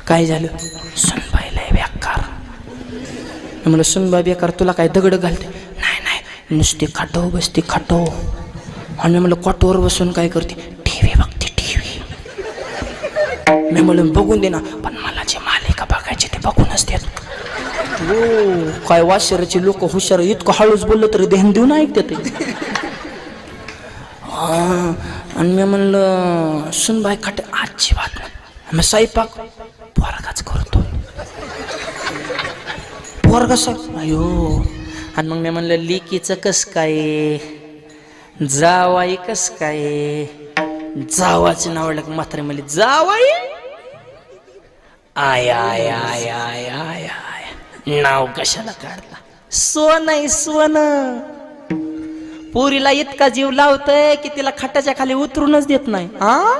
काय झालं? सुनबाईला बेकार. म्हणलं सुनबाई बेकार, तुला काय दगड घालते? नाही नाही, नुसती खाटो बसती खाटो. आणि म्हणलं कॉटोवर बसून काय करते? टीव्ही बघते टीव्ही. मी म्हणलं बघून दे ना, पण मला जी मालिका बघायची ते बघूनच देत. हो काय वाशराची लोक हुशार, इतकं हळूच बोललं तरी ध्यान देऊन ऐकते ते. आणि मी म्हणलं सुनबाई खाट, आजची बात नाही. मग स्वयंपाक पोरगाच करतो. पोरगा अयो. आणि मग मी म्हणलं लिकीचं कस काय, जावाई कस काय? जावाचं नाव लागलं म्हातारी म्हणली जावाई. आय आय आय आय आय आय, नाव कशाला काढला? सोन आहे सोन. पुरीला इतका जीव लावतय की तिला खटाच्या खाली उतरूनच देत नाही. हा